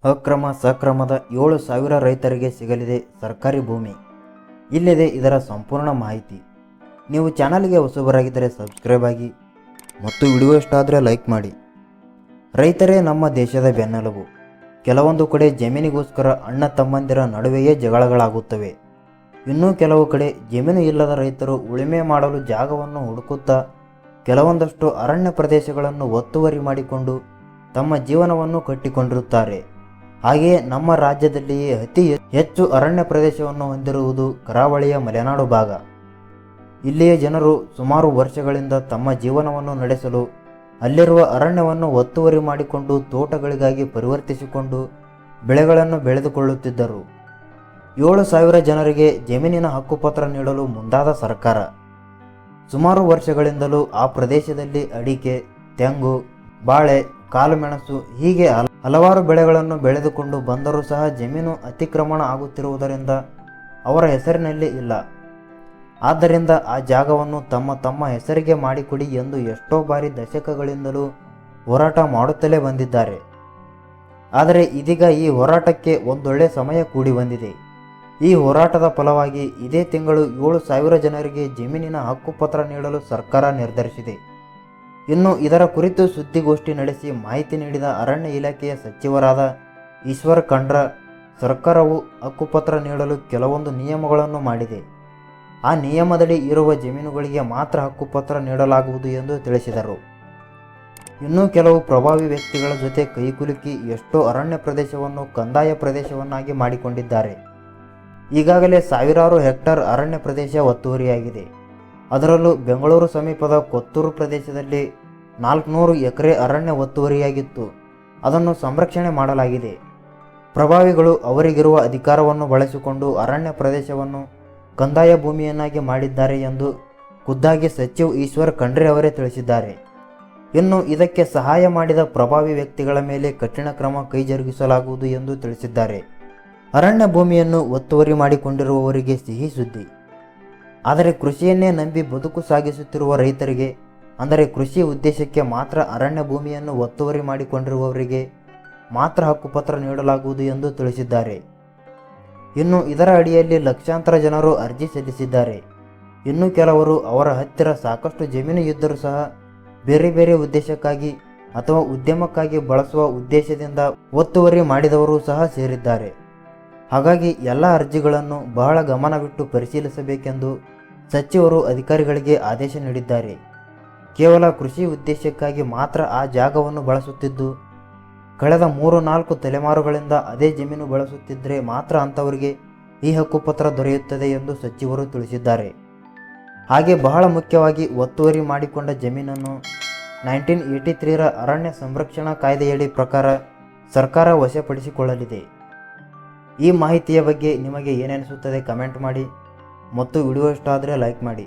ಅಕ್ರಮ ಸಕ್ರಮದ 7,000 ರೈತರಿಗೆ ಸಿಗಲಿದೆ ಸರ್ಕಾರಿ ಭೂಮಿ. ಇಲ್ಲಿದೆ ಇದರ ಸಂಪೂರ್ಣ ಮಾಹಿತಿ. ನೀವು ಚಾನಲ್ಗೆ ಹೊಸಬರಾಗಿದ್ದರೆ ಸಬ್ಸ್ಕ್ರೈಬ್ ಆಗಿ ಮತ್ತು ವಿಡಿಯೋ ಇಷ್ಟ ಆದರೆ ಲೈಕ್ ಮಾಡಿ. ರೈತರೇ ನಮ್ಮ ದೇಶದ ಬೆನ್ನೆಲುಬು. ಕೆಲವೊಂದು ಕಡೆ ಜಮೀನಿಗೋಸ್ಕರ ಅಣ್ಣ ತಮ್ಮಂದಿರ ನಡುವೆಯೇ ಜಗಳಗಳಾಗುತ್ತವೆ. ಇನ್ನೂ ಕೆಲವು ಕಡೆ ಜಮೀನು ಇಲ್ಲದ ರೈತರು ಉಳುಮೆ ಮಾಡಲು ಜಾಗವನ್ನು ಹುಡುಕುತ್ತಾ ಕೆಲವೊಂದಷ್ಟು ಅರಣ್ಯ ಪ್ರದೇಶಗಳನ್ನು ಒತ್ತುವರಿ ಮಾಡಿಕೊಂಡು ತಮ್ಮ ಜೀವನವನ್ನು ಕಟ್ಟಿಕೊಂಡಿರುತ್ತಾರೆ. ಹಾಗೆಯೇ ನಮ್ಮ ರಾಜ್ಯದಲ್ಲಿಯೇ ಅತಿ ಹೆಚ್ಚು ಅರಣ್ಯ ಪ್ರದೇಶವನ್ನು ಹೊಂದಿರುವುದು ಕರಾವಳಿಯ ಮಲೆನಾಡು ಭಾಗ. ಇಲ್ಲಿಯ ಜನರು ಸುಮಾರು ವರ್ಷಗಳಿಂದ ತಮ್ಮ ಜೀವನವನ್ನು ನಡೆಸಲು ಅಲ್ಲಿರುವ ಅರಣ್ಯವನ್ನು ಒತ್ತುವರಿ ಮಾಡಿಕೊಂಡು ತೋಟಗಳಿಗಾಗಿ ಪರಿವರ್ತಿಸಿಕೊಂಡು ಬೆಳೆಗಳನ್ನು ಬೆಳೆದುಕೊಳ್ಳುತ್ತಿದ್ದರು. 7,000 ಜನರಿಗೆ ಜಮೀನಿನ ಹಕ್ಕುಪತ್ರ ನೀಡಲು ಮುಂದಾದ ಸರ್ಕಾರ ಸುಮಾರು ವರ್ಷಗಳಿಂದಲೂ ಆ ಪ್ರದೇಶದಲ್ಲಿ ಅಡಿಕೆ, ತೆಂಗು, ಬಾಳೆ, ಕಾಳುಮೆಣಸು ಹೀಗೆ ಹಲವಾರು ಬೆಳೆಗಳನ್ನು ಬೆಳೆದುಕೊಂಡು ಬಂದರೂ ಸಹ ಜಮೀನು ಅತಿಕ್ರಮಣ ಆಗುತ್ತಿರುವುದರಿಂದ ಅವರ ಹೆಸರಿನಲ್ಲಿ ಇಲ್ಲ. ಆದ್ದರಿಂದ ಆ ಜಾಗವನ್ನು ತಮ್ಮ ಹೆಸರಿಗೆ ಮಾಡಿಕೊಡಿ ಎಂದು ಎಷ್ಟೋ ಬಾರಿ ದಶಕಗಳಿಂದಲೂ ಹೋರಾಟ ಮಾಡುತ್ತಲೇ ಬಂದಿದ್ದಾರೆ. ಆದರೆ ಇದೀಗ ಈ ಹೋರಾಟಕ್ಕೆ ಒಂದೊಳ್ಳೆ ಸಮಯ ಕೂಡಿ ಬಂದಿದೆ. ಈ ಹೋರಾಟದ ಫಲವಾಗಿ ಇದೇ ತಿಂಗಳು 7,000 ಜನರಿಗೆ ಜಮೀನಿನ ಹಕ್ಕುಪತ್ರ ನೀಡಲು ಸರ್ಕಾರ ನಿರ್ಧರಿಸಿದೆ. ಇನ್ನು ಇದರ ಕುರಿತು ಸುದ್ದಿಗೋಷ್ಠಿ ನಡೆಸಿ ಮಾಹಿತಿ ನೀಡಿದ ಅರಣ್ಯ ಇಲಾಖೆಯ ಸಚಿವರಾದ ಈಶ್ವರ್ ಖಂಡ್ರೆ, ಸರ್ಕಾರವು ಹಕ್ಕುಪತ್ರ ನೀಡಲು ಕೆಲವೊಂದು ನಿಯಮಗಳನ್ನು ಮಾಡಿದೆ. ಆ ನಿಯಮದಡಿ ಇರುವ ಜಮೀನುಗಳಿಗೆ ಮಾತ್ರ ಹಕ್ಕುಪತ್ರ ನೀಡಲಾಗುವುದು ಎಂದು ತಿಳಿಸಿದರು. ಇನ್ನೂ ಕೆಲವು ಪ್ರಭಾವಿ ವ್ಯಕ್ತಿಗಳ ಜೊತೆ ಕೈಕುಲುಕಿ ಎಷ್ಟೋ ಅರಣ್ಯ ಪ್ರದೇಶವನ್ನು ಕಂದಾಯ ಪ್ರದೇಶವನ್ನಾಗಿ ಮಾಡಿಕೊಂಡಿದ್ದಾರೆ. ಈಗಾಗಲೇ ಸಾವಿರಾರು ಹೆಕ್ಟರ್ ಅರಣ್ಯ ಪ್ರದೇಶ ಒತ್ತುವರಿಯಾಗಿದೆ. ಅದರಲ್ಲೂ ಬೆಂಗಳೂರು ಸಮೀಪದ ಕೊತ್ತೂರು ಪ್ರದೇಶದಲ್ಲಿ 400 ಎಕರೆ ಅರಣ್ಯ ಒತ್ತುವರಿಯಾಗಿತ್ತು. ಅದನ್ನು ಸಂರಕ್ಷಣೆ ಮಾಡಲಾಗಿದೆ. ಪ್ರಭಾವಿಗಳು ಅವರಿಗಿರುವ ಅಧಿಕಾರವನ್ನು ಬಳಸಿಕೊಂಡು ಅರಣ್ಯ ಪ್ರದೇಶವನ್ನು ಕಂದಾಯ ಭೂಮಿಯನ್ನಾಗಿ ಮಾಡಿದ್ದಾರೆ ಎಂದು ಖುದ್ದಾಗಿ ಸಚಿವ ಈಶ್ವರ್ ಖಂಡ್ರೆ ಅವರೇ ತಿಳಿಸಿದ್ದಾರೆ. ಇನ್ನು ಇದಕ್ಕೆ ಸಹಾಯ ಮಾಡಿದ ಪ್ರಭಾವಿ ವ್ಯಕ್ತಿಗಳ ಮೇಲೆ ಕಠಿಣ ಕ್ರಮ ಕೈ ಜರುಗಿಸಲಾಗುವುದು ಎಂದು ತಿಳಿಸಿದ್ದಾರೆ. ಅರಣ್ಯ ಭೂಮಿಯನ್ನು ಒತ್ತುವರಿ ಮಾಡಿಕೊಂಡಿರುವವರಿಗೆ ಸಿಹಿ ಸುದ್ದಿ. ಆದರೆ ಕೃಷಿಯನ್ನೇ ನಂಬಿ ಬದುಕು ಸಾಗಿಸುತ್ತಿರುವ ರೈತರಿಗೆ, ಅಂದರೆ ಕೃಷಿ ಉದ್ದೇಶಕ್ಕೆ ಮಾತ್ರ ಅರಣ್ಯ ಭೂಮಿಯನ್ನು ಒತ್ತುವರಿ ಮಾಡಿಕೊಂಡಿರುವವರಿಗೆ ಮಾತ್ರ ಹಕ್ಕುಪತ್ರ ನೀಡಲಾಗುವುದು ಎಂದು ತಿಳಿಸಿದ್ದಾರೆ. ಇನ್ನು ಇದರ ಅಡಿಯಲ್ಲಿ ಲಕ್ಷಾಂತರ ಜನರು ಅರ್ಜಿ ಸಲ್ಲಿಸಿದ್ದಾರೆ. ಇನ್ನು ಕೆಲವರು ಅವರ ಹತ್ತಿರ ಸಾಕಷ್ಟು ಜಮೀನು ಇದ್ದರೂ ಸಹ ಬೇರೆ ಬೇರೆ ಉದ್ದೇಶಕ್ಕಾಗಿ ಅಥವಾ ಉದ್ಯಮಕ್ಕಾಗಿ ಬಳಸುವ ಉದ್ದೇಶದಿಂದ ಒತ್ತುವರಿ ಮಾಡಿದವರು ಸಹ ಸೇರಿದ್ದಾರೆ. ಹಾಗಾಗಿ ಎಲ್ಲ ಅರ್ಜಿಗಳನ್ನು ಬಹಳ ಗಮನವಿಟ್ಟು ಪರಿಶೀಲಿಸಬೇಕೆಂದು ಸಚಿವರು ಅಧಿಕಾರಿಗಳಿಗೆ ಆದೇಶ ನೀಡಿದ್ದಾರೆ. ಕೇವಲ ಕೃಷಿ ಉದ್ದೇಶಕ್ಕಾಗಿ ಮಾತ್ರ ಆ ಜಾಗವನ್ನು ಬಳಸುತ್ತಿದ್ದು ಕಳೆದ 3-4 ತಲೆಮಾರುಗಳಿಂದ ಅದೇ ಜಮೀನು ಬಳಸುತ್ತಿದ್ದರೆ ಮಾತ್ರ ಅಂಥವರಿಗೆ ಈ ಹಕ್ಕುಪತ್ರ ದೊರೆಯುತ್ತದೆ ಎಂದು ಸಚಿವರು ತಿಳಿಸಿದ್ದಾರೆ. ಹಾಗೆ ಬಹಳ ಮುಖ್ಯವಾಗಿ ಒತ್ತುವರಿ ಮಾಡಿಕೊಂಡ ಜಮೀನನ್ನು 1983ರ ಅರಣ್ಯ ಸಂರಕ್ಷಣಾ ಕಾಯ್ದೆಯಡಿ ಪ್ರಕಾರ ಸರ್ಕಾರ ವಶಪಡಿಸಿಕೊಳ್ಳಲಿದೆ. ಈ ಮಾಹಿತಿಯ ಬಗ್ಗೆ ನಿಮಗೆ ಏನೆನಿಸುತ್ತದೆ ಕಮೆಂಟ್ ಮಾಡಿ ಮತ್ತು ವಿಡಿಯೋ ಇಷ್ಟ ಆದರೆ ಲೈಕ್ ಮಾಡಿ.